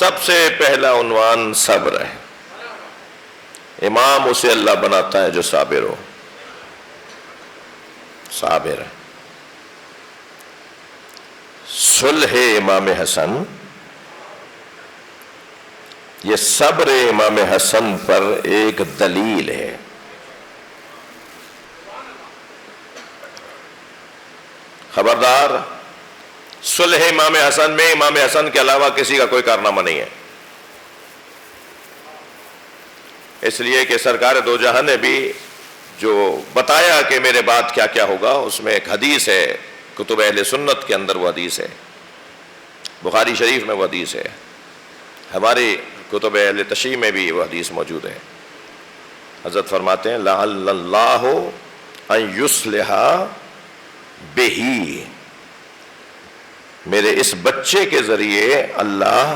سب سے پہلا عنوان صبر ہے. امام اسے اللہ بناتا ہے جو صابر ہو. صابر ہے. صلح امام حسن، یہ صبر امام حسن پر ایک دلیل ہے. خبردار، صلح امام حسن میں امام حسن کے علاوہ کسی کا کوئی کارنامہ نہیں ہے. اس لیے کہ سرکار دو جہاں نے بھی جو بتایا کہ میرے بعد کیا کیا ہوگا، اس میں ایک حدیث ہے، کتب اہل سنت کے اندر وہ حدیث ہے، بخاری شریف میں وہ حدیث ہے، ہماری کتب اہل تشیع میں بھی وہ حدیث موجود ہے. حضرت فرماتے ہیں لعل اللہ ان یصلح بہی، میرے اس بچے کے ذریعے اللہ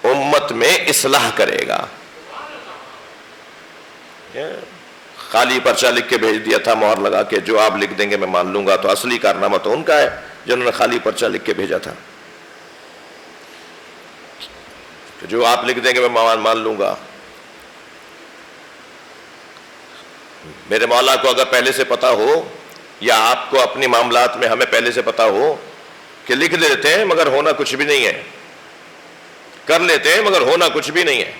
امت میں اصلاح کرے گا. خالی پرچہ لکھ کے بھیج دیا تھا مہر لگا کے، جو آپ لکھ دیں گے میں مان لوں گا، تو اصلی کارنامہ تو ان کا ہے جنہوں نے خالی پرچہ لکھ کے بھیجا تھا. جو آپ لکھ دیں گے میں مان لوں گا. میرے مولا کو اگر پہلے سے پتا ہو، یا آپ کو اپنی معاملات میں ہمیں پہلے سے پتا ہو کہ لکھ لیتے ہیں مگر ہونا کچھ بھی نہیں ہے، کر لیتے ہیں مگر ہونا کچھ بھی نہیں ہے،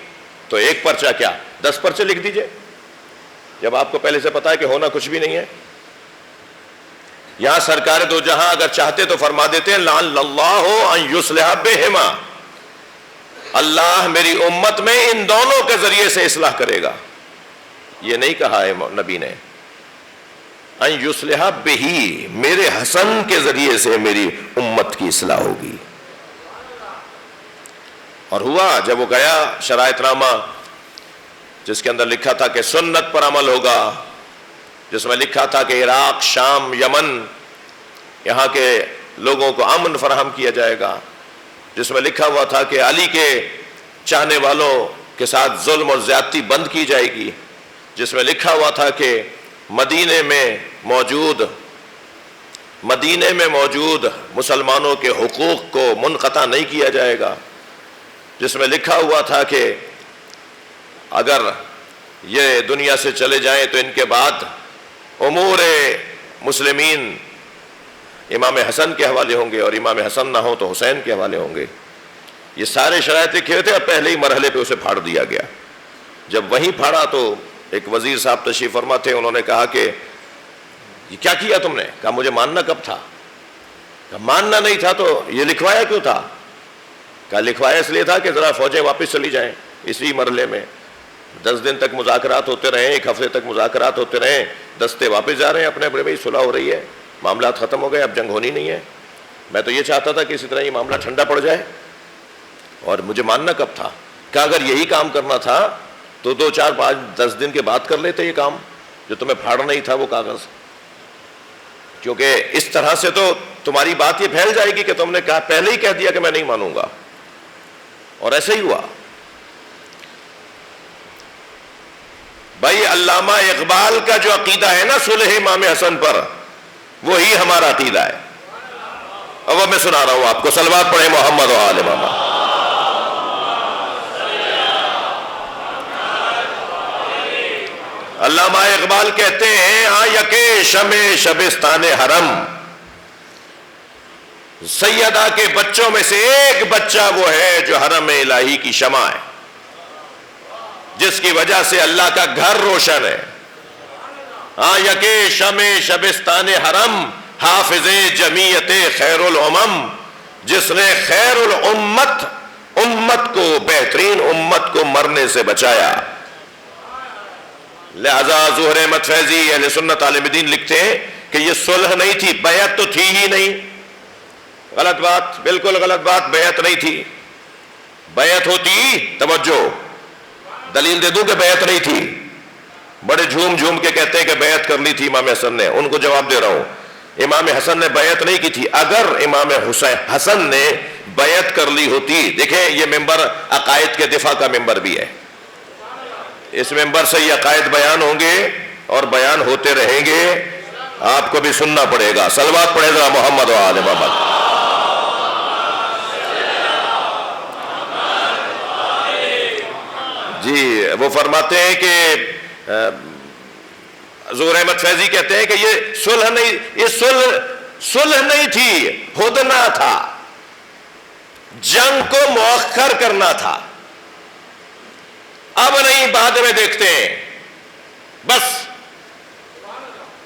تو ایک پرچہ کیا 10 پرچے لکھ دیجئے جب آپ کو پہلے سے پتا ہے کہ ہونا کچھ بھی نہیں ہے. یہاں سرکار دو جہاں اگر چاہتے تو فرما دیتے ہیں لعل اللہ ان یصلح بہما، اللہ میری امت میں ان دونوں کے ذریعے سے اصلاح کرے گا. یہ نہیں کہا ہے نبی نے، ان یصلح بہی، میرے حسن کے ذریعے سے میری امت کی اصلاح ہوگی. اور ہوا جب وہ گیا شرائط نامہ جس کے اندر لکھا تھا کہ سنت پر عمل ہوگا، جس میں لکھا تھا کہ عراق، شام، یمن، یہاں کے لوگوں کو امن فراہم کیا جائے گا، جس میں لکھا ہوا تھا کہ علی کے چاہنے والوں کے ساتھ ظلم اور زیادتی بند کی جائے گی، جس میں لکھا ہوا تھا کہ مدینے میں موجود مسلمانوں کے حقوق کو منقطع نہیں کیا جائے گا، جس میں لکھا ہوا تھا کہ اگر یہ دنیا سے چلے جائیں تو ان کے بعد امور مسلمین امام حسن کے حوالے ہوں گے، اور امام حسن نہ ہو تو حسین کے حوالے ہوں گے. یہ سارے شرائط لکھے ہوئے تھے، اور پہلے ہی مرحلے پہ اسے پھاڑ دیا گیا. جب وہیں پھاڑا تو ایک وزیر صاحب تشریف فرما تھے، انہوں نے کہا کہ یہ کیا کیا تم نے؟ کہا مجھے ماننا کب تھا؟ کہا ماننا نہیں تھا تو یہ لکھوایا کیوں تھا؟ کہا لکھوایا اس لیے تھا کہ ذرا فوجیں واپس چلی جائیں. اسی مرحلے میں 10 دن تک مذاکرات ہوتے رہے، 1 ہفتے تک مذاکرات ہوتے رہے، دستے واپس جا رہے ہیں اپنے بھائی صلح ہو رہی ہے، معاملات ختم ہو گئے، اب جنگ ہونی نہیں ہے. میں تو یہ چاہتا تھا کہ اسی طرح یہ معاملہ ٹھنڈا پڑ جائے، اور مجھے ماننا کب تھا؟ کہ اگر یہی کام کرنا تھا تو 2 4 5 10 دن کے بعد کر لیتے یہ کام جو تمہیں پھاڑنا ہی تھا وہ کاغذ. کیونکہ اس طرح سے تو تمہاری بات یہ پھیل جائے گی کہ تم نے کہا، پہلے ہی کہہ دیا کہ میں نہیں مانوں گا. اور ایسے ہی ہوا. بھائی علامہ اقبال کا جو عقیدہ ہے نا صلح امام حسن پر، وہی ہمارا عقیدہ ہے. اب میں سنا رہا ہوں آپ کو، صلوات پڑھیں محمد و آل محمد. علامہ اقبال کہتے ہیں ہاں یکے شمع شبستان حرم، سیدہ کے بچوں میں سے ایک بچہ وہ ہے جو حرم الہی کی شمع ہے، جس کی وجہ سے اللہ کا گھر روشن ہے. ہاں یکے شمع شبستان حرم، حافظ جمیعت خیر الامم، جس نے خیر الامت، امت کو، بہترین امت کو مرنے سے بچایا. لہذا ظہور احمد فیضی اہل سنت عالم دین لکھتے ہیں کہ یہ صلح نہیں تھی، بیعت تو تھی ہی نہیں. غلط بات، بالکل غلط بات، بیعت نہیں تھی. بیعت ہوتی، توجہ، دلیل دے دوں کہ بیعت نہیں تھی. بڑے جھوم جھوم کے کہتے ہیں کہ بیعت کر لی تھی امام حسن نے. ان کو جواب دے رہا ہوں، امام حسن نے بیعت نہیں کی تھی. اگر امام حسن نے بیعت کر لی ہوتی، دیکھیں یہ ممبر عقائد کے دفاع کا ممبر بھی ہے، اس ممبر سے یہ عقائد بیان ہوں گے اور بیان ہوتے رہیں گے، آپ کو بھی سننا پڑے گا. صلوات پڑھے ذرا محمد و آل محمد. جی وہ فرماتے ہیں کہ ظہور احمد فیضی کہتے ہیں کہ یہ صلح نہیں، یہ صلح نہیں تھی، ہدنہ تھا، جنگ کو مؤخر کرنا تھا۔ اب نہیں بعد میں دیکھتے ہیں، بس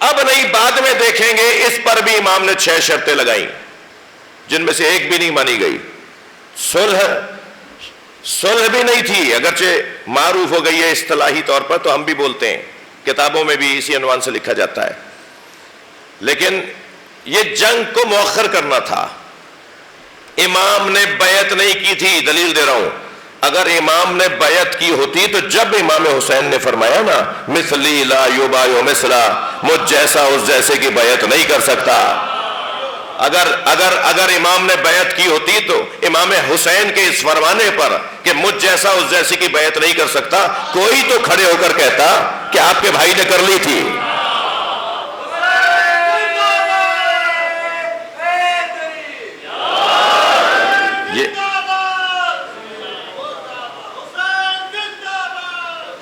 اب نہیں بعد میں دیکھیں گے۔ اس پر بھی امام نے 6 شرطیں لگائیں جن میں سے ایک بھی نہیں مانی گئی۔ صلح بھی نہیں تھی، اگرچہ معروف ہو گئی ہے اصطلاحی طور پر، تو ہم بھی بولتے ہیں، کتابوں میں بھی اسی عنوان سے لکھا جاتا ہے، لیکن یہ جنگ کو مؤخر کرنا تھا۔ امام نے بیعت نہیں کی تھی، دلیل دے رہا ہوں، اگر امام نے بیعت کی ہوتی تو جب امام حسین نے فرمایا نا مثلی لا یبایع مثلا، مجھ جیسا اس جیسے کی بیعت نہیں کر سکتا، اگر امام نے بیعت کی ہوتی تو امام حسین کے اس فرمانے پر کہ مجھ جیسا اس جیسے کی بیعت نہیں کر سکتا، کوئی تو کھڑے ہو کر کہتا کہ آپ کے بھائی نے کر لی تھی۔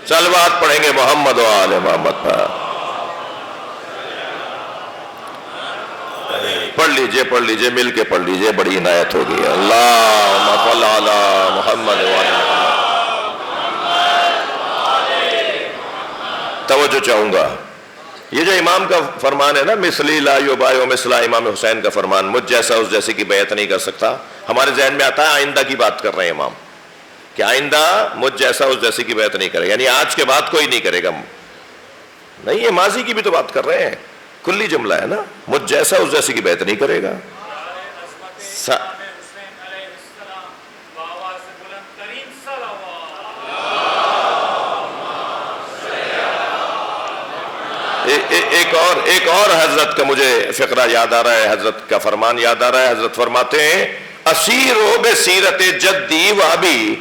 صلوات پڑھیں گے محمد و آل محمد پر۔ پڑھ لیجئے مل کے پڑھ لیجئے، بڑی عنایت ہوگی۔ اللہم صل علی محمد و آل محمد۔ توجہ چاہوں گا، یہ جو امام کا فرمان ہے نا مثلی لا یبایع مثلا، امام حسین کا فرمان، مجھ جیسا اس جیسے کی بیعت نہیں کر سکتا، ہمارے ذہن میں آتا ہے آئندہ کی بات کر رہے ہیں امام، کہ آئندہ مجھ جیسا اس جیسے کی بیعت نہیں کرے گا، یعنی آج کے بعد کوئی نہیں کرے گا۔ نہیں، یہ ماضی کی بھی تو بات کر رہے ہیں، کلی جملہ ہے نا، مجھ جیسا اس جیسے کی بیعت نہیں کرے گا۔ ایک اور حضرت کا مجھے فقرہ یاد آ رہا ہے، حضرت کا فرمان یاد آ رہا ہے۔ حضرت فرماتے ہیں اسیرو بسیرت جدی و ابی،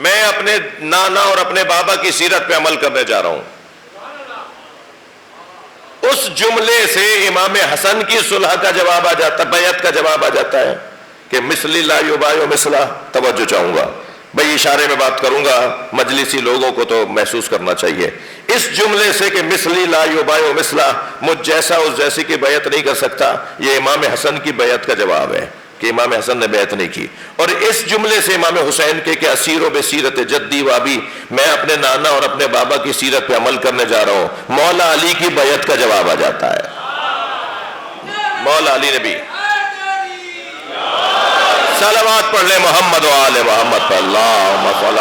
میں اپنے نانا اور اپنے بابا کی سیرت پہ عمل کرنے جا رہا ہوں۔ اس جملے سے امام حسن کی صلح کا جواب آ جاتا ہے، بیعت کا جواب آ جاتا ہے کہ مثلی لا یبایع مثلا۔ توجہ چاہوں گا بھئی، اشارے میں بات کروں گا، مجلسی لوگوں کو تو محسوس کرنا چاہیے۔ اس جملے سے کہ مثلی لا یبایع مثلا، مجھ جیسا اس جیسے کی بیعت نہیں کر سکتا، یہ امام حسن کی بیعت کا جواب ہے کہ امام حسن نے بیعت نہیں کی۔ اور اس جملے سے امام حسین کے کہ اسیرو بسیرت جدی و ابی، میں اپنے نانا اور اپنے بابا کی سیرت پہ عمل کرنے جا رہا ہوں، مولا علی کی بیعت کا جواب آ جاتا ہے۔ مولا علی نے بھی صلوات پڑھ لے محمد و آل محمد پر۔ اللہم صل